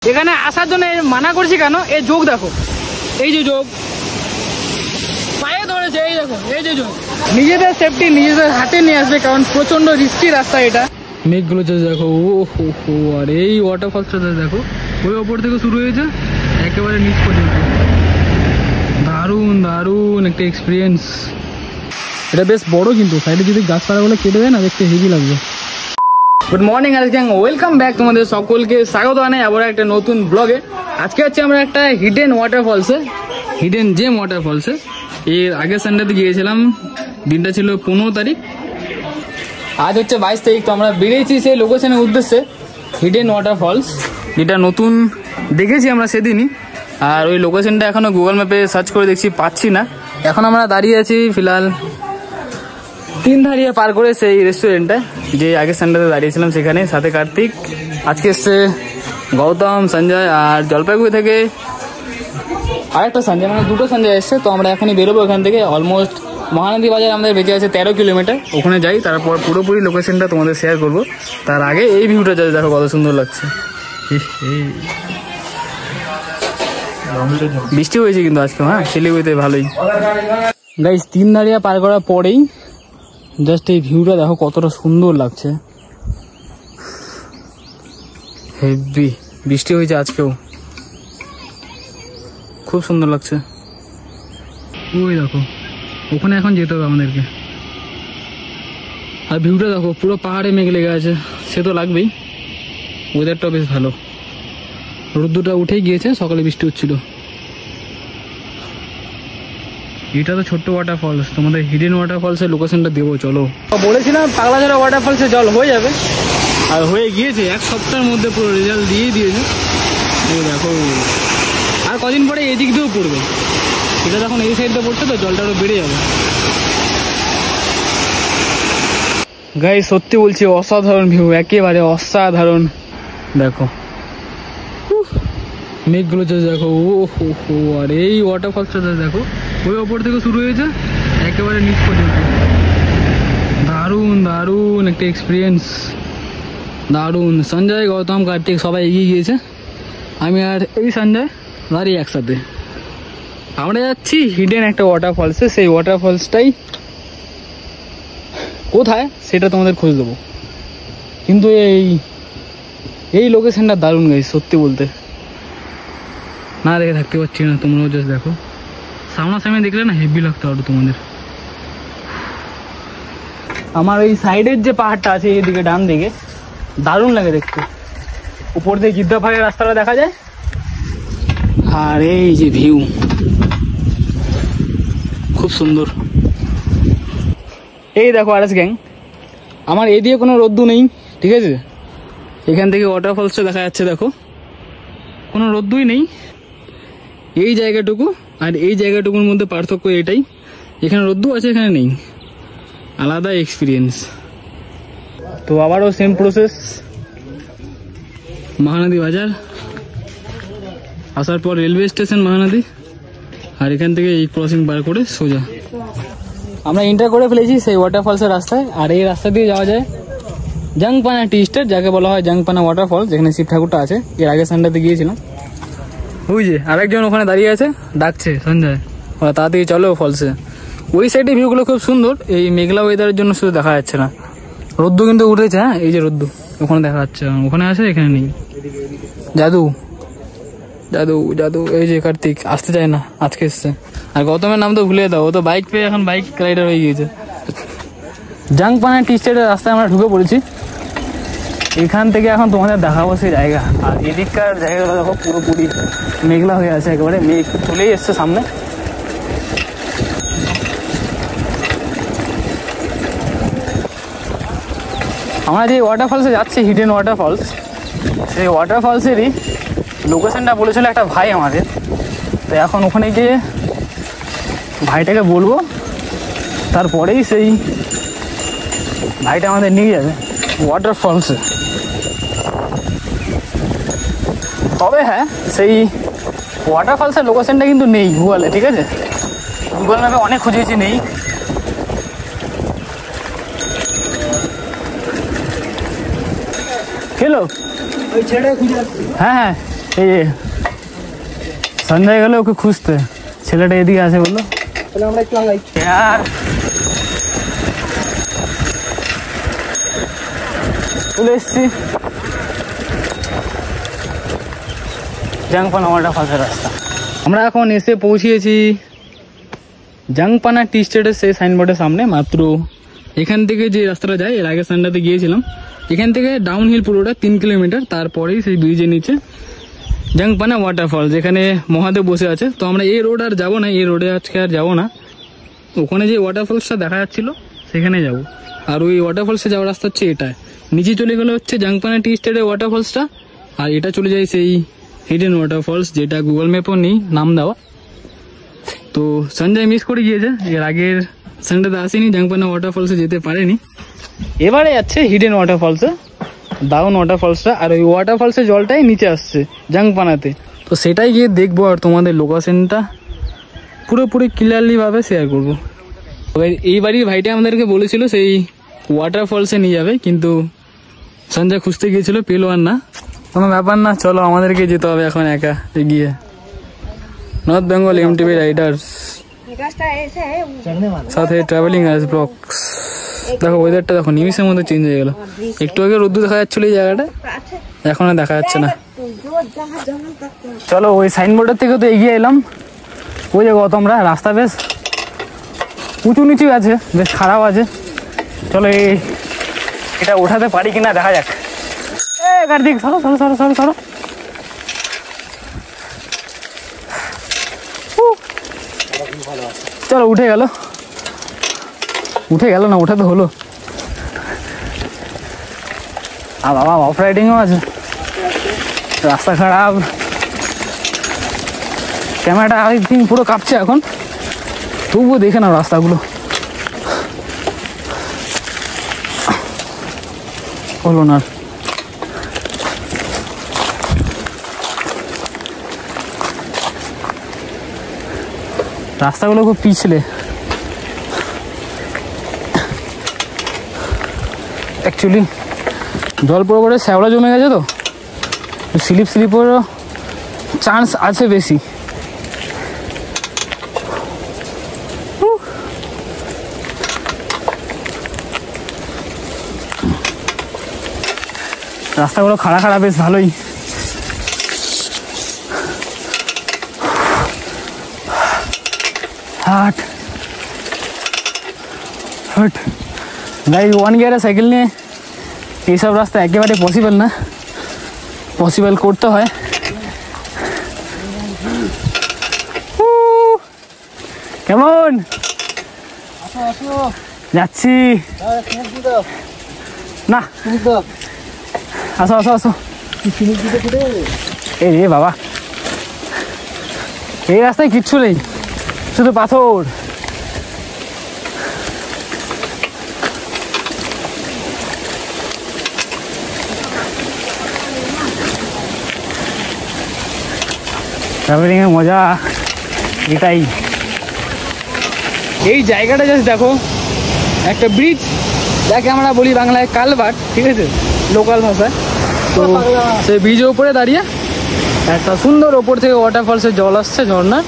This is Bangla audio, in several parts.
এখানে আসার জন্য মানা করছি কেন, এই যোগ দেখো, এই যে যোগ পায়ে ধরেছে, এই দেখো এই যে যোগ। নিজেদের সেফটি নিজেদের হাতে নিয়ে আসবে, কারণ প্রচন্ড রিস্কি রাস্তা এটা। মেঘগুলো দেখো, ও হো হো, আর এই ওয়াটারফলসটা দেখো, ওই ওপর থেকে শুরু হয়েছে একেবারে নিচ পর্যন্ত। দারুণ দারুণ একটা এক্সপিরিয়েন্স। এটা বেশ বড়, কিন্তু সাইডে যদি গাছপালাগুলো কেটে দেয় না, দেখতে হেভি লাগবে। Good morning gang, welcome back, তোমাদের সকলকে স্বাগত জানাই আবার একটা নতুন ব্লগে। আজকে হচ্ছে আমরা একটা হিডেন ওয়াটারফলসে, হিডেন জেম ওয়াটারফলসে। এর আগের সানডেতে গিয়েছিলাম, দিনটা ছিল 15 তারিখ, আজ হচ্ছে 22 তারিখ। তো আমরা বেরিয়েছি সেই লোকেশনের উদ্দেশ্যে, হিডেন ওয়াটারফলস, যেটা নতুন দেখেছি আমরা সেদিনই। আর ওই লোকেশনটা এখনও গুগল ম্যাপে সার্চ করে দেখছি, পাচ্ছি না। এখন আমরা দাঁড়িয়ে আছি ফিলহাল 3 ধারিয়া পার করে সেই রেস্টুরেন্টটা, যে আগের সানডেতে দাঁড়িয়েছিলাম সেখানে। সাথে কার্তিক, আজকে এসছে গৌতম, সঞ্জয়, আর জলপাইগুড়ি থেকে আরেকটা সঞ্জয়, মানে দুটো সঞ্জয় এসছে। তো আমরা এখনই বেরোবো এখান থেকে। অলমোস্ট মহানদী বাজার আমাদের বেঁচে আছে 13 কিলোমিটার, ওখানে যাই, তারপর পুরোপুরি লোকেশনটা তোমাদের শেয়ার করবো। তার আগে এই ভিউটা যাই, দেখো কত সুন্দর লাগছে। বৃষ্টি হয়েছে কিন্তু আজকে, হ্যাঁ শিলিগুড়িতে ভালোই। গাইস 3 ধারিয়া পার করার পরেই জাস্ট এই ভিউটা দেখো কতটা সুন্দর লাগছে, হেভি। বৃষ্টি হয়েছে আজকেও, খুব সুন্দর লাগছে। ওই দেখো ওখানে এখন যেতে হবে আমাদেরকে। আর ভিউটা দেখো, পুরো পাহাড়ে মেঘ লেগে আছে, সে তো লাগবেই। ওয়েদারটাও বেশ ভালো, রোদ্দুরটা উঠেই গিয়েছে, সকালে বৃষ্টি হচ্ছিল। এটা তো ছোট্ট ওয়াটারফলস, তোমাদের হিডেন ওয়াটারফলসের লোকেশনটা দেবো, চলো। বলেছিলাম পাগলাঝোড়া ওয়াটারফলসে জল হয়ে যাবে, আর হয়ে গিয়েছে। 1 সপ্তাহের মধ্যে পুরো রেজাল্ট দিয়েই দিয়েছে। এই দেখো, আর কদিন পরে এদিক দিয়েও পড়বে। এটা যখন এই সাইডটা পড়ছে তো জলটা আরও বেড়ে যাবে। গাই সত্যি বলছি, অসাধারণ ভিউ, একেবারে অসাধারণ। দেখো মেঘগুলো দেখো, ও হো হো, আর এই ওয়াটারফলসটা দেখো, ওই ওপর থেকে শুরু হয়েছে একেবারে নিচ পর্যন্ত। দারুণ দারুণ একটা এক্সপিরিয়েন্স, দারুণ। সঞ্জয়, গৌতম, কার্তিক সবাই এগিয়ে গিয়েছে, আমি আর এই সঞ্জয় দাঁড়িয়ে একসাথে। আমরা যাচ্ছি হিডেন একটা ওয়াটারফলসে। সেই ওয়াটারফলসটাই কোথায় সেটা তোমাদের খোঁজ দেবো, কিন্তু এই লোকেশনটা দারুণ গাইস, সত্যি বলতে না দেখে থাকতে পারছি না। তোমরাও জাস্ট দেখো, সামনাসামনি দেখলে না হেভি লাগতো আরো তোমাদের। আমার ওই সাইডের যে পাহাড়টা আছে এইদিকে ডান দিকে, দারুণ লাগে দেখতে। উপর দিয়ে গিদ্দা পাহাড়ের রাস্তাটা দেখা যায়, আর এই যে ভিউ খুব সুন্দর। এই দেখো আরএস গ্যাং, আমার এদিকে কোনো রোদ্দু নেই, ঠিক আছে। এখান থেকে ওয়াটারফলসটা দেখা যাচ্ছে, দেখো কোনো রোদ্দুই নেই। এই জায়গাটুকু আর এই জায়গাটুকুর মধ্যে পার্থক্য এটাই, এখানে রোদ্দু আছে, এখানে নেই, আলাদা এক্সপিরিয়েন্স। তো আবারও সেম প্রসেস, মহানদী বাজার আসার পর রেলওয়ে স্টেশন মহানদী, আর এখান থেকে এই ক্রসিং পার করে সোজা আমরা এন্টার করে ফেলেছি সেই ওয়াটারফলসের রাস্তায়। আর এই রাস্তা দিয়ে যাওয়া যায় জাংপানা টি স্টেট, যাকে বলা হয় জাংপানা ওয়াটারফল, যেখানে শিব ঠাকুরটা আছে। এর আগে সানডেতে গিয়েছিলাম। ওই যে আরেকজন ওখানে দাঁড়িয়ে আছে, ডাকছে সঞ্জয়, তাড়াতাড়ি চলো ফলসে। ওই সাইডে ভিউগুলো খুব সুন্দর, এই মেঘলা ওয়েদারের জন্য শুধু দেখা যাচ্ছে না। রোদ্দু কিন্তু উঠেছে, হ্যাঁ এই যে রোদ্দু ওখানে দেখা যাচ্ছে, ওখানে আছে এখানে নেই। জাদু জাদু জাদু, এই যে কার্তিক আসতে চায় না, আজকে এসছে। আর গৌতমের নাম তো ভুলে দাও, ও তো বাইক পেয়ে এখন বাইক রাইডার হয়ে গিয়েছে। জাংপানা টি স্টেটের রাস্তায় আমরা ঢুকে পড়েছি। এখান থেকে এখন তোমাদের দেখাবো সেই জায়গা। আর এদিককার জায়গাটা দেখো, পুরোপুরি মেঘলা হয়ে আছে, একেবারে মেঘ চলেই এসছে সামনে। আমরা যে ওয়াটারফলসে যাচ্ছি, হিডেন ওয়াটারফলস, সেই ওয়াটারফলসেরই লোকেশনটা বলেছিল একটা ভাই আমাদের। তো এখন ওখানে গিয়ে ভাইটাকে বলবো, তারপরেই সেই ভাইটা আমাদের নিয়ে যাবে ওয়াটারফলসে। তবে হ্যাঁ, সেই ওয়াটারফলসের লোকেশনটা কিন্তু নেই গুগলে, ঠিক আছে। গুগল ম্যাপে অনেক খুঁজেছি, নেই। হ্যালো, হ্যাঁ হ্যাঁ এই সঞ্জয় গেল ওকে খুঁজতে, ছেলেটা এদিকে আছে বললো। তাহলে আমরা একটু আগাই। চলে এসছি জাংপানা ওয়াটারফলসের রাস্তা। আমরা এখন এসে পৌঁছিয়েছি জাংপানা টি স্টেটের সেই সাইনবোর্ডের সামনে। মাত্র এখান থেকে যে রাস্তাটা যায়, এর আগের সানডাতে গিয়েছিলাম, এখান থেকে ডাউন হিল পুরোটা 3 কিলোমিটার, তারপরেই সেই ব্রিজের নিচে জাংপানা ওয়াটারফল, যেখানে মহাদেব বসে আছে। তো আমরা এই রোড আর যাবো না, এই রোডে আজকে আর যাবো না, ওখানে যে ওয়াটারফলসটা দেখা যাচ্ছিল সেখানে যাব। আর ওই ওয়াটারফলসে যাওয়ার রাস্তা হচ্ছে এটা, নিচে চলে গেলে হচ্ছে জাংপানা টি স্টেটের ওয়াটারফলসটা, আর এটা চলে যায় সেই হিডেন ওয়াটারফলস, যেটা গুগল ম্যাপও নেই নাম দেওয়া। তো সঞ্জয় মিস করে গিয়েছে, এর আগের সানডেতে আসেনি, জাংপানা ওয়াটারফলসে যেতে পারেনি। এবারে যাচ্ছে হিডেন ওয়াটারফলসে, ডাউন ওয়াটারফলসটা, আর ওই ওয়াটারফলসের জলটাই নিচে আসছে জাংপানাতে। তো সেটাই গিয়ে দেখবো আর তোমাদের লোকেশনটা পুরোপুরি ক্লিয়ারলি ভাবে শেয়ার করবো। এই বাড়ির ভাইটা আমাদেরকে বলেছিল সেই ওয়াটারফলসে নিয়ে যাবে, কিন্তু সঞ্জয় খুঁজতে গিয়েছিল, পেলো আর না। কোনো ব্যাপার না, চলো আমাদেরকে যেতে হবে এখন একা এগিয়ে। নর্থ বেঙ্গল এমটিভি রাইডার্স, সাথে ট্রাভেলিং আস ব্লগস। দেখো ওয়েদারটা দেখো নিমিষের মধ্যে চেঞ্জ হয়ে গেল। একটু আগে রোদ্দুর দেখা যাচ্ছিল এই জায়গাটা, এখন আর দেখা যাচ্ছে না। চলো ওই সাইনবোর্ডের থেকে তো এগিয়ে এলাম। ওই যে গৌতমরা, রাস্তা বেশ উঁচু নিচু আছে, বেশ খারাপ আছে। চলো এটা ওঠাতে পারি কিনা দেখা যাক। কার্তিক সরো সরো সরো সরো সরো। চলো উঠে গেল না, ওঠাতে হলো। আর বাবা অফ রাইডিংও আছে, রাস্তা খারাপ, ক্যামেরাটা আই থিঙ্ক পুরো কাঁপছে এখন, তবুও দেখে নাও রাস্তাগুলো। হলো না, রাস্তাগুলো খুব পিছলে। অ্যাকচুয়ালি জল পড়ে শ্যাওলা জমে গেছে, তো স্লিপেরও চান্স আছে বেশি। রাস্তাগুলো খাড়া বেশ ভালোই। হাট গাড়ি 1 গিয়ারে সাইকেল নিয়ে এইসব রাস্তা একেবারে পসিবল না, পসিবল করতে হয়। কেমন যাচ্ছি না, আসো আসো আসো। এই রে বাবা, এই রাস্তায় কিচ্ছু নেই, শুধু পাথর। ট্রাভেলিং এর মজা এটাই। এই জায়গাটা জাস্ট দেখো, একটা ব্রিজ, যাকে আমরা বলি বাংলায় কালভার্ট, ঠিক আছে লোকাল ভাষায়। তো সেই ব্রিজের উপরে দাঁড়িয়ে একটা সুন্দর ওপর থেকে ওয়াটারফলসের জল আসছে, ঝর্ণা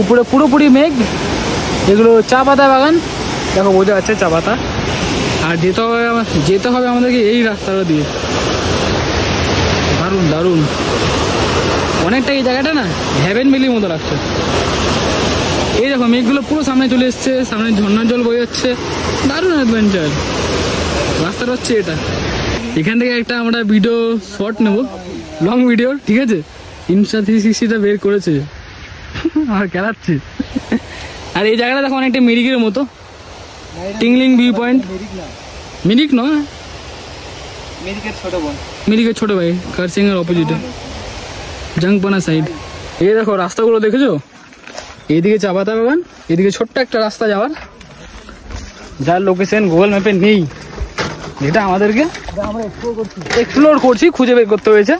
উপরে পুরোপুরি মেঘ। এগুলো চা পাতা বাগান, দেখো বোঝা যাচ্ছে চা পাতা। আর যেতে হবে আমাদেরকে এই রাস্তাটা দিয়ে। দারুণ দারুণ, অনেকটা এই জায়গাটা না হেভেন ভ্যালির মতো লাগছে। এই দেখো মেঘগুলো পুরো সামনে চলে এসছে, সামনে ঝর্ণার জল বয়ে যাচ্ছে, দারুণ অ্যাডভেঞ্চার। রাস্তাটা হচ্ছে এটা। এখান থেকে একটা আমরা ভিডিও শর্ট নেব, লং ভিডিও, ঠিক আছে। Insta360টা বের করেছে আর খেলাচ্ছি। আর এই জায়গাটা দেখো অনেকটা মিরিকের মতো, টিংলিং ভিউ পয়েন্ট। মিরিক নয়, মিরিকের ছোট ভাই, কারসিং এর অপোজিটে জাংপানা সাইড। এই দেখো রাস্তাগুলো দেখেছো, এইদিকে চা পাতা বাগান, এদিকে ছোট্ট একটা রাস্তা যাওয়ার, যার লোকেশন গুগল ম্যাপে নেই, যেটা আমাদেরকে এক্সপ্লোর করছি, খুঁজে বের করতে হয়েছে।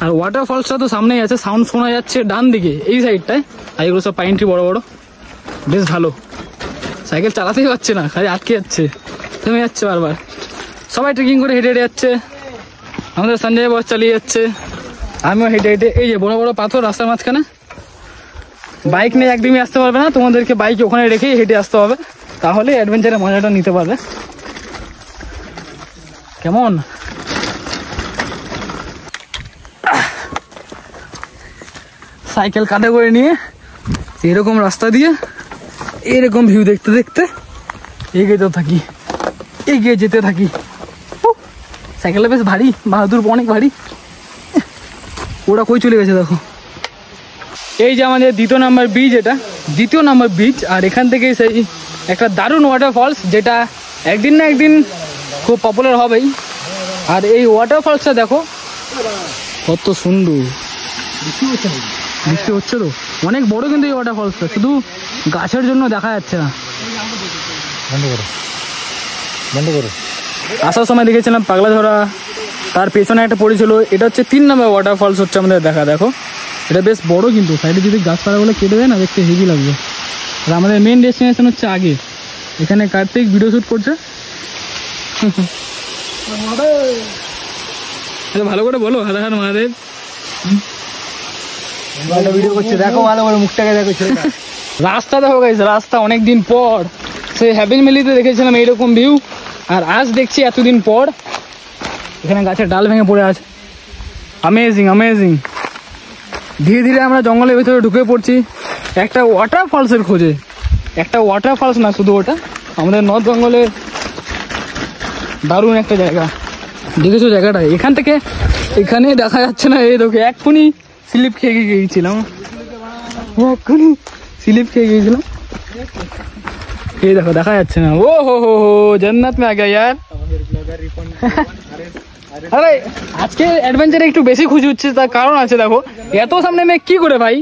আর ওয়াটারফলসটা তো সামনেই আছে, সাউন্ড শোনা যাচ্ছে ডান দিকে এই সাইডটায়। আর এগুলো সব পাইন ট্রি বড় বড়, বেশ ভালো। সাইকেল চালাতেই পারছে না, খালি আটকে যাচ্ছে, থেমে যাচ্ছে বারবার। সবাই ট্রেকিং করে হেঁটে হেঁটে যাচ্ছে, আমাদের সঞ্জয় বস চালিয়ে যাচ্ছে। আমিও হেঁটে হেঁটে, এই যে বড় বড় পাথর রাস্তার মাঝখানে, বাইক নিয়ে একদমই আসতে পারবে না, তোমাদেরকে বাইক ওখানে রেখেই হেঁটে আসতে হবে, তাহলে অ্যাডভেঞ্চারের মজাটা নিতে পারবে। কেমন সাইকেল কাঁধে করে নিয়ে এরকম রাস্তা দিয়ে এরকম ভিউ দেখতে দেখতে এগিয়ে যেতে থাকি। সাইকেলটা বেশ ভারী, বাহাদুর অনেক ভারী। ওরা কই চলে গেছে দেখো। এই যে আমাদের দ্বিতীয় নাম্বার ব্রিজ, আর এখান থেকে সেই একটা দারুণ ওয়াটারফলস, যেটা একদিন না একদিন খুব পপুলার হবেই। আর এই ওয়াটারফলসটা দেখো কত সুন্দর, বৃষ্টি হচ্ছে তো অনেক বড়, কিন্তু এই ওয়াটারফলসটা শুধু গাছের জন্য দেখা যাচ্ছে না। আসার সময় দেখেছিলাম পাগলা ঝরা, তার পেছনে একটা পড়েছিল। এটা হচ্ছে 3 নম্বর ওয়াটারফলস হচ্ছে আমাদের দেখা। দেখো এটা বেশ বড়, কিন্তু সাইডে যদি গাছপালাগুলো কেটে দেয় না, দেখতে হেভি লাগবে। আর আমাদের মেন ডেস্টিনেশন হচ্ছে আগে, এখানে কার্তিক ভিডিও শুট করছে। ভালো করে বলো, হার হার মহাদেব। ভিডিও করছে, দেখো ভালো করে মুখটাকে দেখো। রাস্তা দেখো গাইস, রাস্তা অনেকদিন পর সেই হ্যাভেন ভ্যালিতে দেখেছিলাম এইরকম ভিউ, আর আজ দেখছি এতদিন পর এখানে গাছের ডাল ভেঙে পড়ে আছে। Amazing amazing. ধীরে ধীরে আমরা জঙ্গলের ভিতরে ঢুকে পড়ছি একটা ওয়াটারফলসের খোঁজে। একটা ওয়াটারফলস না শুধু, ওটা আমাদের নর্থ বেঙ্গলের দারুণ একটা জায়গা। দেখেছো জায়গাটা? এখান থেকে এখানে দেখা যাচ্ছে না। এই দেখো এক্ষুনি স্লিপ খেয়ে গিয়েছিলাম, এই দেখো দেখা যাচ্ছে না। ও হো হো হো, জান্নাত মে আ গয়া ইয়ার। আরে আজকে অ্যাডভেঞ্চারে একটু বেশি খুশি হচ্ছে, তার কারণ আছে। দেখো এত সামনে মেঘ কি করে ভাই,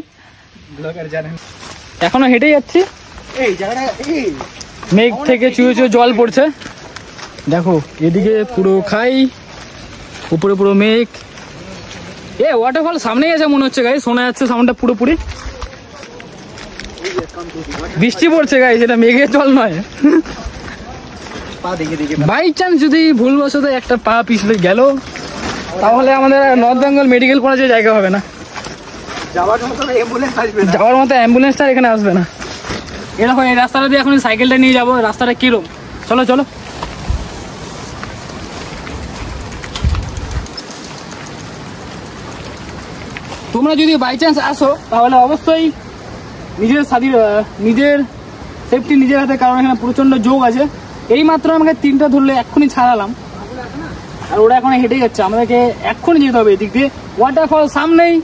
এখনো হেঁটে যাচ্ছি, মেঘ থেকে চুয়ে চুয়ে জল পড়ছে। দেখো এদিকে পুরো খাই, উপরে পুরো মেঘ। ওয়াটারফল সামনেই আছে মনে হচ্ছে গাই, শোনা যাচ্ছে সাউন্ডটা পুরোপুরি। বৃষ্টি পড়ছে গাই, সেটা মেঘের জল নয়। বাই চান্স যদি ভুলবশত একটা পা পিছলে গেল, তাহলে আমাদের নর্থ বেঙ্গল মেডিকেল কলেজে জায়গা হবে না, যাওয়ার মতো অ্যাম্বুলেন্সটা এখানে আসবে না। এরকম এই রাস্তাটা দিয়ে এখন সাইকেলটা নিয়ে যাবো। রাস্তাটা কিরকম, চলো চলো। তোমরা যদি বাই চান্স আসো, তাহলে অবশ্যই নিজের সেফটি নিজের হাতে, কারণ এখানে প্রচন্ড যোগ আছে। এই মাত্র আমাকে 3টা ধরলে এক্ষুনি ছাড়ালাম, আর ওরা এখন হেঁটে যাচ্ছে। আমাদেরকে এক্ষুনি যেতে হবে এদিক দিয়ে, ওয়াটারফল সামনেই।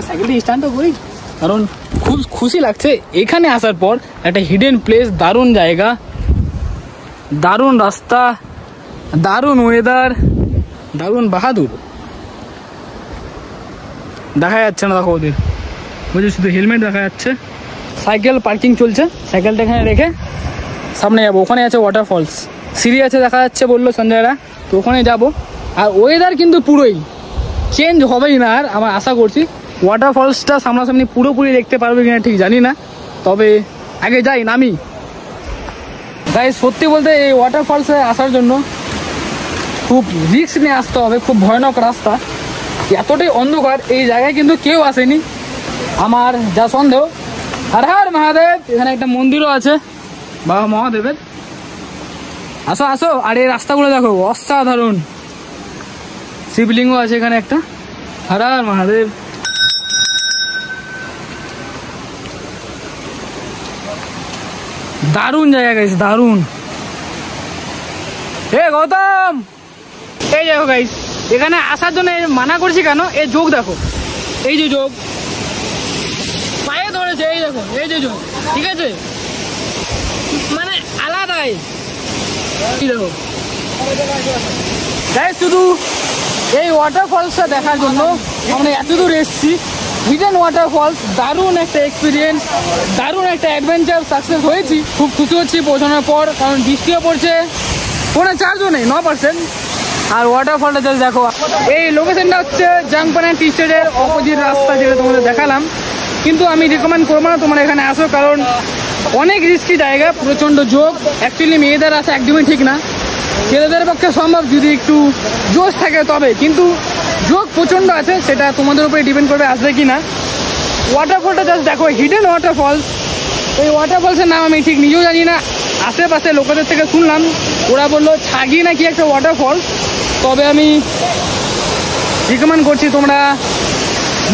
সাইকেলটা স্ট্যান্ডও করি, কারণ খুব খুশি লাগছে এখানে আসার পর। একটা হিডেন প্লেস, দারুণ জায়গা, দারুণ রাস্তা, দারুণ ওয়েদার, দারুণ বাহাদুর। দেখা যাচ্ছে না দেখো ওদের, বুঝে শুধু হেলমেট দেখা যাচ্ছে। সাইকেল পার্কিং চলছে, সাইকেলটা এখানে রেখে সামনে যাবো। ওখানে আছে ওয়াটারফলস, সিঁড়ি আছে দেখা যাচ্ছে বললো সঞ্জয়রা, তো ওখানে যাবো। আর ওয়েদার কিন্তু পুরোই চেঞ্জ হবেই না, আর আমার আশা করছি ওয়াটারফলসটা সামনাসামনি পুরোপুরি দেখতে পারবে কিনা ঠিক জানি না, তবে আগে যাই নামি। তাই সত্যি বলতে এই ওয়াটারফলসে আসার জন্য খুব রিস্ক নিয়ে আসতে হবে, খুব ভয়ানক রাস্তা, এতটাই অন্ধকার। এই জায়গায় কিন্তু কেউ আসেনি আমার যা সন্দেহ। হর হর মহাদেব। এখানে একটা মন্দিরও আছে বাবা মহাদেবের। আসো আসো। আর এই রাস্তাগুলো দেখো অসাধারণ, শিবলিঙ্গ আছে এখানে একটা। হর হর মহাদেব। দারুণ জায়গা গাইস, দারুণ। গৌতম, এই দেখো গাইস, এখানে আসার জন্য মানা করছি কেন, এই যোগ দেখো, এই যে যোগ পায়ে ধরেছে, এই দেখো এই যে যোগ, ঠিক আছে, মানে আলাদাই। দেখো গাইস, শুধু এই ওয়াটারফলসটা দেখার জন্য আমরা এত দূর এসেছি। হিডেন ওয়াটারফলস, দারুণ একটা এক্সপিরিয়েন্স, দারুণ একটা অ্যাডভেঞ্চার। সাকসেস হয়েছি, খুব খুশি হচ্ছি পৌঁছানোর পর, কারণ বৃষ্টিও পড়ছে, কোনো চার্জও নেই, 9%। আর ওয়াটারফলটা যদি দেখো, এই লোকেশনটা হচ্ছে জাংপানা টি স্টেটের অপোজিট রাস্তা, যেটা তোমাদের দেখালাম। কিন্তু আমি রিকমেন্ড করবো না তোমরা এখানে আসো, কারণ অনেক রিস্কি জায়গা, প্রচণ্ড যোগ। অ্যাকচুয়ালি মেয়েদের আসা একদমই ঠিক না, ছেলেদের পক্ষে সম্ভব যদি একটু জোশ থাকে তবে, কিন্তু যোগ প্রচণ্ড আছে, সেটা তোমাদের উপরে ডিপেন্ড করবে আসবে কি না। ওয়াটারফলটা জাস্ট দেখো, হিডেন ওয়াটারফলস। এই ওয়াটারফলসের নাম আমি ঠিক নিজেও জানি না, আশেপাশে লোকেদের থেকে শুনলাম, ওরা বললো ছাগি নাকি একটা ওয়াটারফল। তবে আমি রিকমেন্ড করছি তোমরা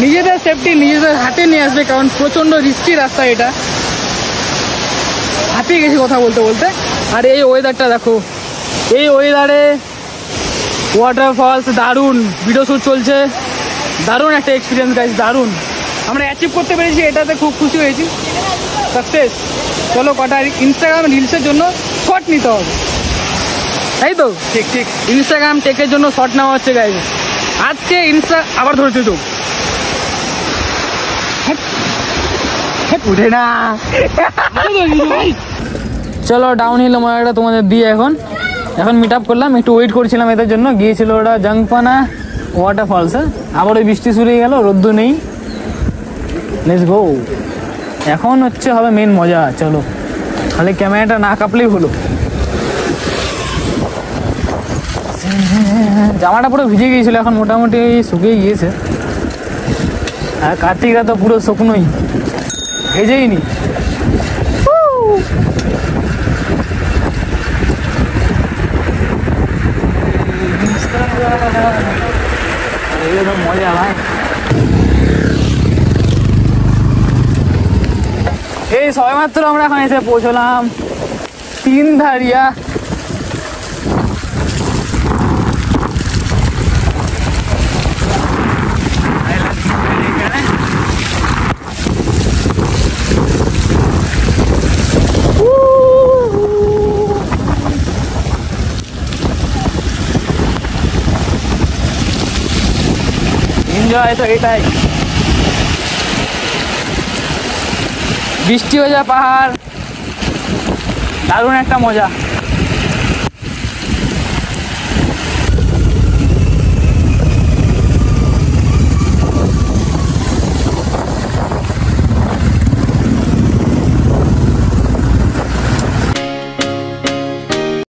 নিজেদের সেফটি নিজেদের হাতে নিয়ে আসবে, কারণ প্রচণ্ড রিস্কি রাস্তা এটা। হাঁপিয়ে গেছি কথা বলতে বলতে। আর এই ওয়েদারটা দেখো, এই ওয়েদারে ওয়াটারফলস দারুণ, ভিডিও শ্যুট চলছে, দারুণ একটা এক্সপিরিয়েন্স গাইজ, দারুণ। আমরা অ্যাচিভ করতে পেরেছি, এটাতে খুব খুশি হয়েছি, সাকসেস। চলো কটা ইনস্টাগ্রাম রিলসের জন্য শট নিতে হবে, তাই তো? ঠিক ঠিক, ইনস্টাগ্রাম টেকের জন্য শট নেওয়া হচ্ছে গাইজ। আজকে ইনস্টা আবার ধরেছে চোখ, উঠে না। চলো ডাউন হিল মজাটা তোমাদের দিয়ে এখন মিট আপ করলাম, একটু ওয়েট করছিলাম এদের জন্য। গিয়েছিল ওরা জাংপানা ওয়াটারফলস, আবার ওই বৃষ্টি শুরু হয়ে গেল, রোদ্দু নেই। লেটস গো, এখন হচ্ছে হবে মেন মজা। চলো, খালি ক্যামেরাটা না কাঁপলেই হলো। জামাটা পুরো ভিজে গিয়েছিল, এখন মোটামুটি শুকিয়ে গিয়েছে। আর কার্তিকরা তো পুরো শুকনোই, ভেজেই নি। মজা ভাই। এই সবেমাত্র আমরা এখন এসে পৌঁছলাম তিনধারিয়া। এনজয় তো এটাই, বৃষ্টি হয়ে যায়, পাহাড়, দারুণ একটা মজা।